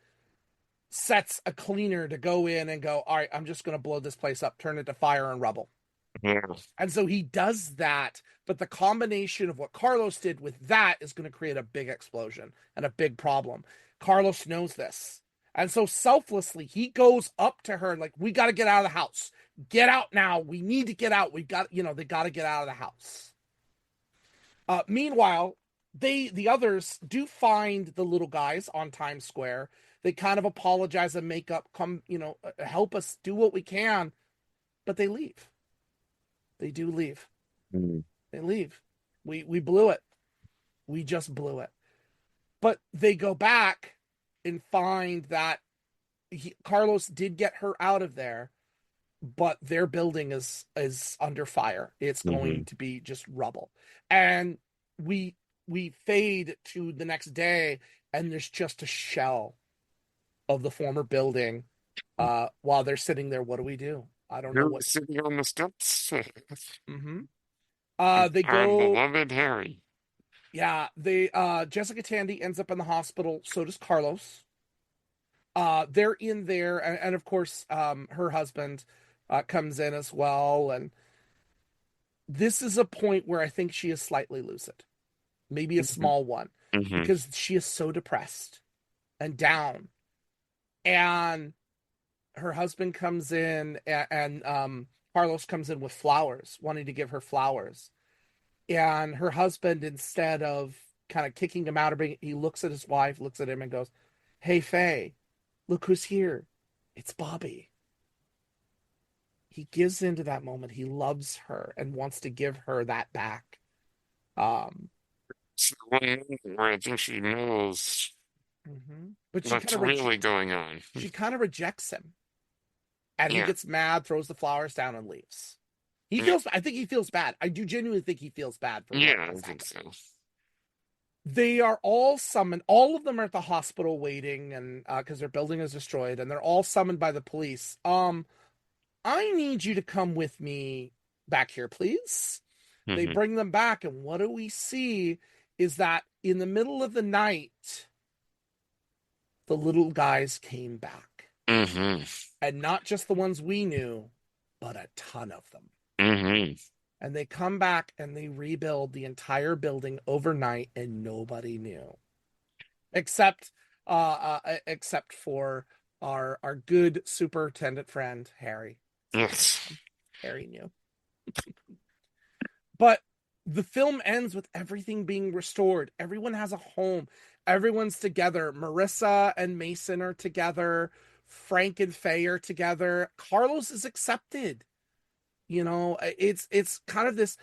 sets a cleaner to go in and go, all right, I'm just going to blow this place up, turn it to fire and rubble. Yeah. And so he does that, but the combination of what Carlos did with that is going to create a big explosion and a big problem. Carlos knows this. And so selflessly, he goes up to her like, we got to get out of the house. Get out now. We need to get out. They got to get out of the house. Meanwhile, the others do find the little guys on Times Square. They kind of apologize and make up, help us do what we can, but they leave. They do leave. Mm. They leave. We blew it. We just blew it. But they go back and find that Carlos did get her out of there, but their building is under fire. It's going to be just rubble. And we fade to the next day, and there's just a shell of the former building. While they're sitting there, what do we do? I don't know what. Sitting on the steps. Mm-hmm. They Our go. beloved Harry. Yeah, Jessica Tandy ends up in the hospital. So does Carlos. They're in there, and of course, her husband comes in as well. And this is a point where I think she is slightly lucid, maybe a small one, because she is so depressed and down. And her husband comes in, and Carlos comes in with flowers, wanting to give her flowers. And her husband, instead of kind of kicking him out, he looks at his wife, looks at him, and goes, "Hey, Faye, look who's here. It's Bobby." He gives into that moment. He loves her and wants to give her that back. It's the one moment where I think she knows But she what's really going on. She kind of rejects him. And he gets mad, throws the flowers down, and leaves. I think he feels bad. I do genuinely think he feels bad for what I think so. They are all summoned. All of them are at the hospital waiting, and because their building is destroyed, and they're all summoned by the police. I need you to come with me back here, please. They bring them back, and what do we see is that in the middle of the night, the little guys came back. And not just the ones we knew, but a ton of them. And they come back and they rebuild the entire building overnight, and nobody knew, except for our good superintendent friend Harry. Yes, Harry knew. But the film ends with everything being restored. Everyone has a home. Everyone's together. Marissa and Mason are together. Frank and Faye are together. Carlos is accepted. It's kind of this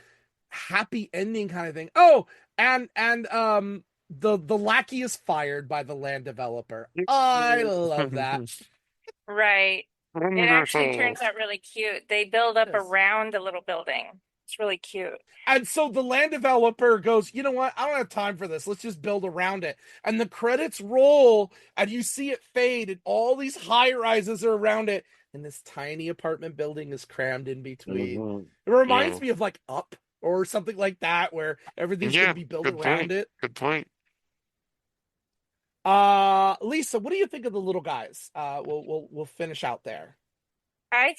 happy ending kind of thing. Oh, and the lackey is fired by the land developer. I love that. Right. It actually turns out really cute. They build up around a little building. It's really cute. And so the land developer goes, you know what? I don't have time for this. Let's just build around it. And the credits roll, and you see it fade, and all these high rises are around it. And this tiny apartment building is crammed in between. It reminds me of like Up or something like that, where everything's going to be built around it. Good point. Lisa, what do you think of the little guys? We'll finish out there. I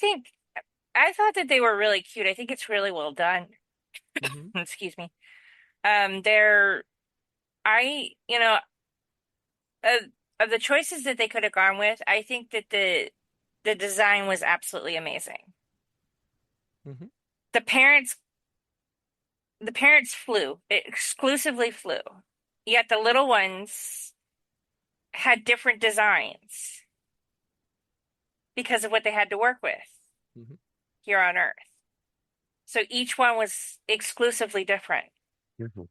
thought that they were really cute. I think it's really well done. Mm-hmm. Excuse me. They're I you know of, of the choices that they could have gone with, I think that the design was absolutely amazing. Mm-hmm. The parents the parents flew, exclusively flew. Yet the little ones had different designs because of what they had to work with Mm-hmm. here on Earth. So each one was exclusively different. Mhm.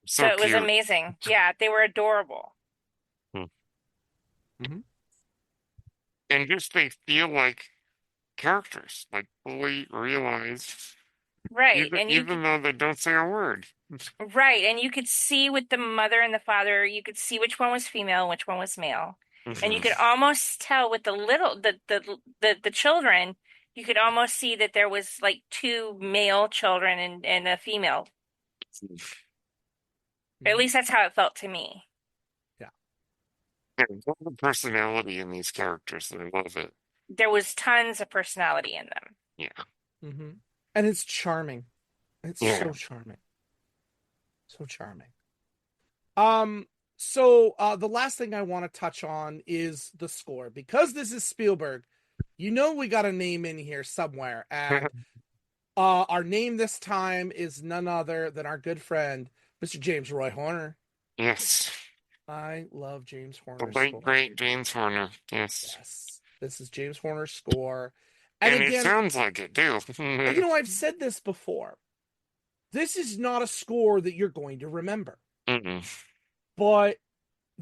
So So it was cute. amazing. Yeah, they were adorable. Hmm. Mm-hmm. And just they feel like characters, like fully realized, Right. even And you even though they don't say a word. right, and you could see with the mother and the father, you could see which one was female and which one was male. And you Mhm. could almost tell with the little the children, you could almost see that there was like two male children and a female. At Mm-hmm. least that's how it felt to me. Yeah. Yeah, there's a personality in these characters, and I love it. There was tons of personality in them. Yeah, Mm-hmm. And it's charming. It's yeah. so charming. So charming. So the last thing I want to touch on is the score. Because this is Spielberg, you know we got a name in here somewhere. And our name this time is none other than our good friend, Mr. James Roy Horner. Yes, I love James the Horner's late score. great James Horner. Yes, Yes. This is James Horner's score. And and it again, sounds like it too. I've said this before. This is not a score that you're going to remember. Mm-mm. But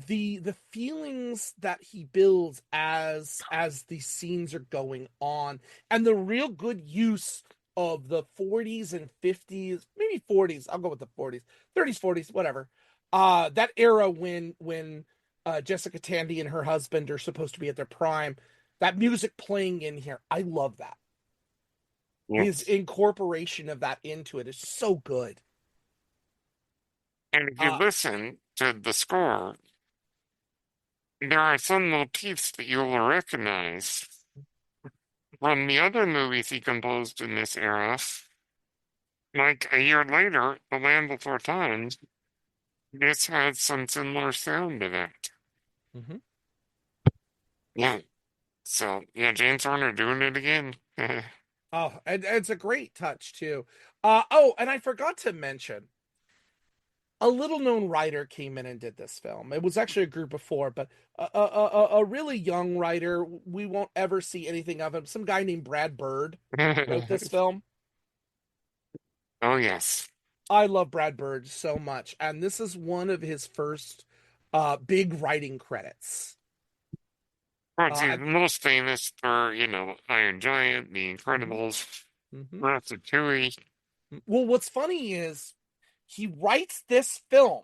the feelings that he builds as these scenes are going on, and the real good use of the 40s and 50s, maybe 40s, I'll go with the 40s, 30s, 40s, whatever, that era when Jessica Tandy and her husband are supposed to be at their prime, that music playing in here, I love that. His Yes, incorporation of that into it is so good. and if you uh listen to the score, there are some motifs that you will recognize from the other movies he composed in this era. Like a year later, The Land Before Time, this had some similar sound to that. mhm. Yeah. So yeah, James Horner doing it again. Oh, and it's a great touch too. And I forgot to mention, a little known writer came in and did this film. It was actually a group before, but a really young writer. We won't ever see anything of him. Some guy named Brad Bird wrote this film. Oh yes. I love Brad Bird so much, and this is one of his first big writing credits. Well, he's Uh, most famous for, Iron Giant, The mhm, Incredibles, mhm. Ratatouille. Well, what's funny is he writes this film,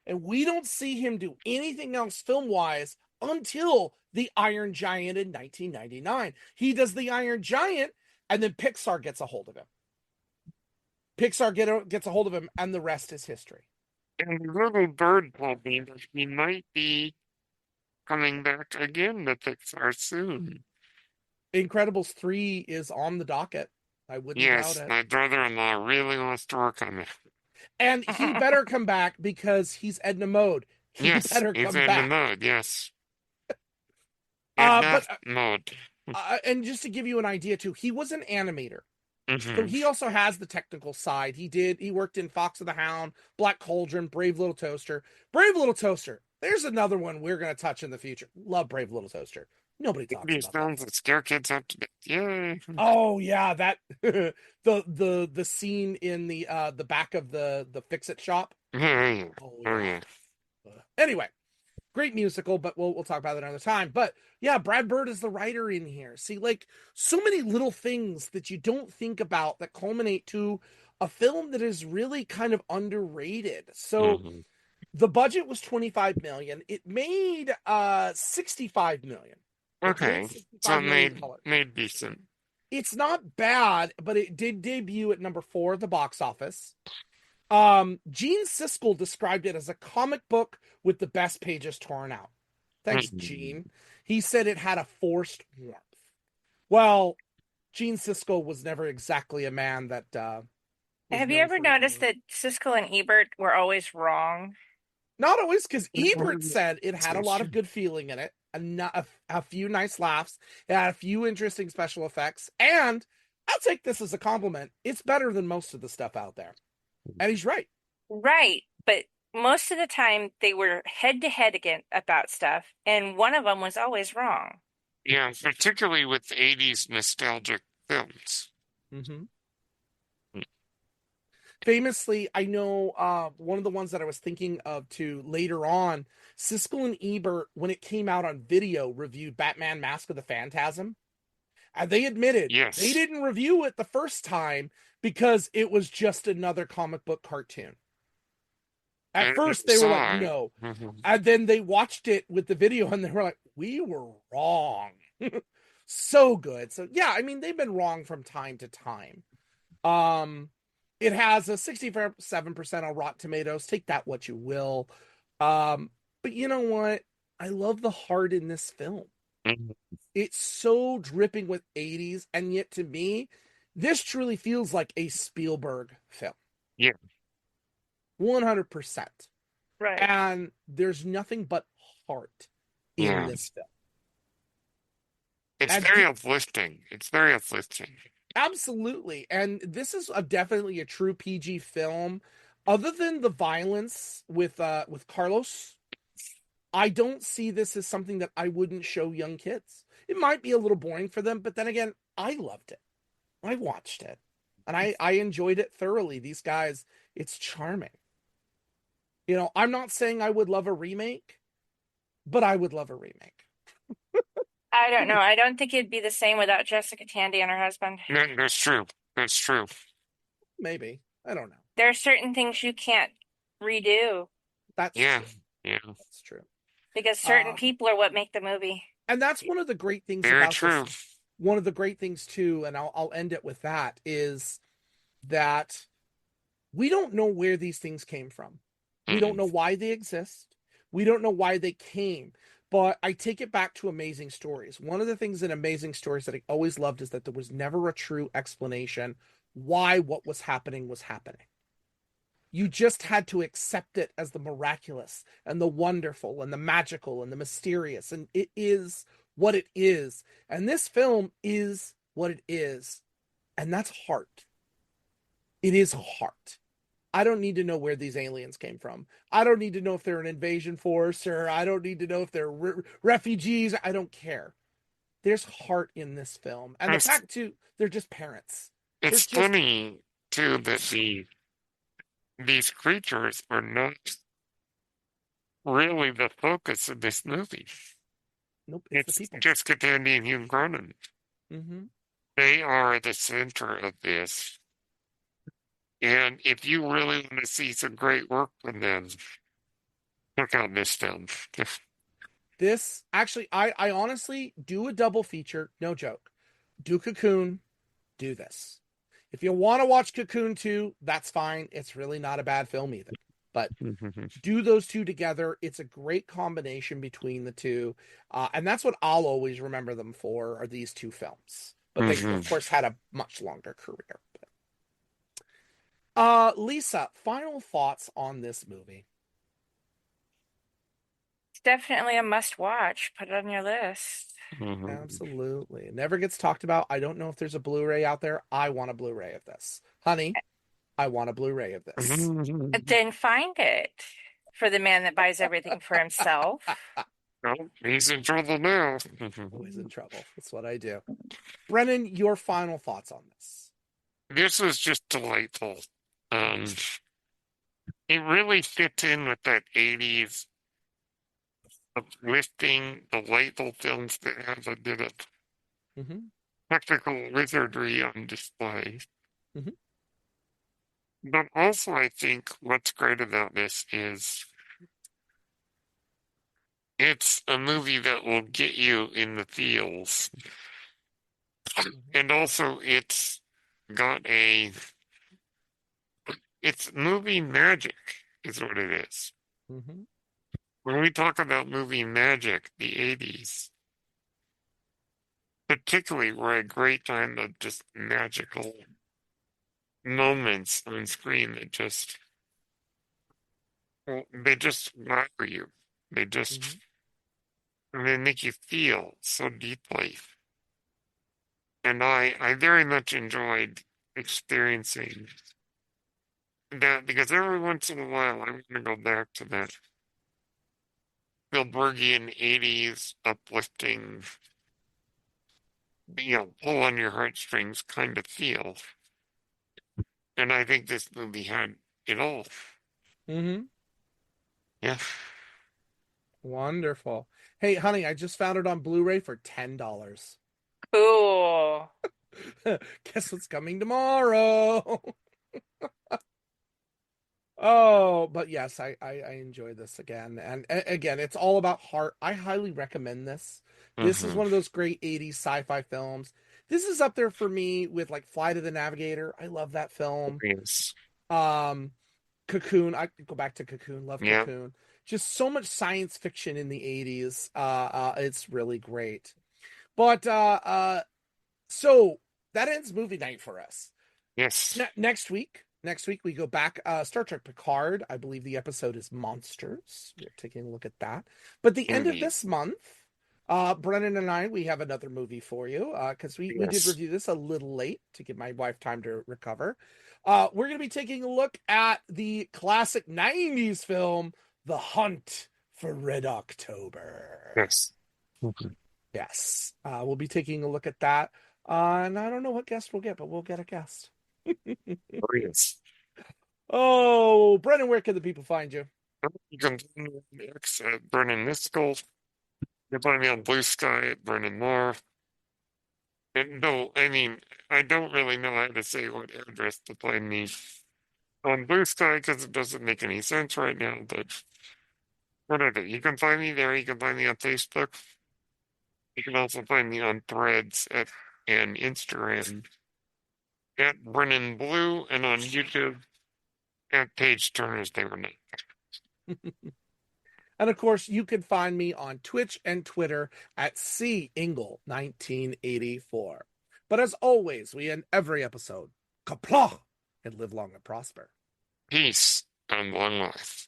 and we don't see him do anything else film wise until The Iron Giant in 1999. He does The Iron Giant, and then Pixar gets a hold of him. Gets a hold of him, and the rest is history. And the little bird told me that he might be coming back again to Pixar soon. Incredibles 3 is on the docket. I wouldn't doubt Yes, it. my brother-in-law really wants to work on it. And he better come back because he's Edna Mode. He Yes, better he's come in the back. mode, yes. But Enough mode. and just to give you an idea too, he was an animator. So Hmm. he also has the technical side. He worked in Fox and the Hound, Black Cauldron, Brave Little Toaster. Brave Little Toaster. There's another one we're going to touch in the future. Love Brave Little Toaster. Nobody talks These about that films film. that scare kids up to death. Yay. Oh yeah, that the scene in the back of the Fix-It shop. Yeah. Oh Oh yeah. yeah. Anyway, great musical, but we'll talk about it another time. But yeah, Brad Bird is the writer in here. See, like so many little things that you don't think about that culminate to a film that is really kind of underrated. So Hmm. the budget was 25 million. It made 65 million. It made Okay. So 65 it million made dollars. made decent. It's not bad, but it did debut at number 4 at the box office. Gene Siskel described it as a comic book with the best pages torn out. Thanks, Mhm. Gene. He said it had a forced warmth. Well, Gene Siskel was never exactly a man that was Have you known ever for noticed being... that Siskel and Ebert were always wrong? Not always, because Ebert Mhm. said it had a lot of good feeling in it, a few nice laughs, it had a few interesting special effects, and I'll take this as a compliment. It's better than most of the stuff out there. And he's right. Right, but most of the time they were head to head again about stuff, and one of them was always wrong. Yeah, particularly with 80s nostalgic films. Mm-hmm. Mm. Famously, I know one of the ones that I was thinking of too later on, Siskel and Ebert, when it came out on video, reviewed Batman Mask of the Phantasm. And they admitted they Yes. didn't review it the first time because it was just another comic book cartoon. At And first, they were like, saw it. no. Mhm. And then they watched it with the video and they were like, we were wrong. So good. So, yeah, I mean, they've been wrong from time to time. It has a 67% on Rotten Tomatoes. Take that what you will. But you know what? I love the heart in this film. Mhm. It's so dripping with 80s, and yet to me, this truly feels like a Spielberg film. Yeah. 100%. Right. And there's nothing but heart in Yeah. this film. It's And very uplifting. It's very uplifting. absolutely. And this is definitely a true PG film. Other than the violence with Carlos, I don't see this as something that I wouldn't show young kids. It might be a little boring for them, but then again, I loved it. I watched it. And I enjoyed it thoroughly. These guys, it's charming. You know, I'm not saying I would love a remake, but I would love a remake. I don't know. I don't think it'd be the same without Jessica Tandy and her husband. That's true. That's true. Maybe. I don't know. There are certain things you can't redo That's Yeah. true. Yeah. That's true. because certain Uh, people are what make the movie. and that's one of the great things Very about true. this. One of the great things too, and I'll end it with that, is that we don't know where these things came from. We don't know why they exist. We don't know why they came. But I take it back to Amazing Stories. One of the things in Amazing Stories that I always loved is that there was never a true explanation why what was happening was happening. You just had to accept it as the miraculous and the wonderful and the magical and the mysterious. And it is what it is. And this film is what it is. And that's heart. It is heart. I don't need to know where these aliens came from. I don't need to know if they're an invasion force, or I don't need to know if they're refugees. I don't care. There's heart in this film. And the fact, too, they're just parents. It's They're just... funny too that these creatures are not really the focus of this movie. Nope, it's the It's people. Jessica Tandy and Hugh Grant. Mm-hmm. They are the center of this. And if you really want to see some great work from them, check out this film. This, actually, I honestly do a double feature. No joke. Do Cocoon, do this. If you want to watch Cocoon 2, that's fine. It's really not a bad film either. But do those two together. It's a great combination between the two. And that's what I'll always remember them for, are these two films. But they, of course, had a much longer career. Lisa, final thoughts on this movie? It's definitely a must watch. Put it on your list. Absolutely. It never gets talked about. I don't know if there's a Blu-ray out there. I want a Blu-ray of this. Honey, I want a Blu-ray of this. Then find it for the man that buys everything for himself. Oh, he's in trouble now. Always in trouble. That's what I do. Brennan, your final thoughts on this? This was just delightful. It really fits in with that 80s uplifting, delightful films that have a bit of technical wizardry on display. But also, I think what's great about this is it's a movie that will get you in the feels. And also, it's got it's movie magic, is what it is. When we talk about movie magic, the 80s, particularly were a great time of just magical moments on screen that just, well, they just wire you. They just, Mhm. they make you feel so deeply. And I very much enjoyed experiencing that because every once in a while I want to go back to that Spielbergian 80s uplifting, pull on your heartstrings kind of feel. And I think this movie had it all. Mhm. Yeah. Wonderful. Hey, honey, I just found it on Blu-ray for $10. Cool. Guess what's coming tomorrow? Oh, but yes, I enjoy this again. And again, it's all about heart. I highly recommend this. This is Mm-hmm. one of those great 80s sci-fi films. This is up there for me with like Flight of the Navigator. I love that film. Yes. Um, Cocoon. I could go back to Cocoon. Love Yeah. Cocoon. Just so much science fiction in the 80s. It's really great. But so that ends movie night for us. Yes. Next week we go back. Star Trek Picard. I believe the episode is Monsters. We're taking a look at that. But the end of Indeed. this month, Brennan and I, we have another movie for you because we did Yes. review this a little late to give my wife time to recover. We're going to be taking a look at the classic 90s film, The Hunt for Red October. Yes. Mhm. Yes, we'll be taking a look at that. And I don't know what guest we'll get, but we'll get a guest. Oh, yes. Oh, Brennan, where can the people find you? You can find me on X at Brennan Niskell. You can find me on Blue Sky at Brennan Moore. And no, I mean, I don't really know how to say what address to find me on Blue Sky because it doesn't make any sense right now, but whatever. You can find me there. You can find me on Facebook. You can also find me on Threads and Instagram at Brennan Blue and on YouTube at Page Turner's Day or Night. And of course, you can find me on Twitch and Twitter at Ingle 1984. But as always, we end every episode. Kapla! And live long and prosper. Peace and long life.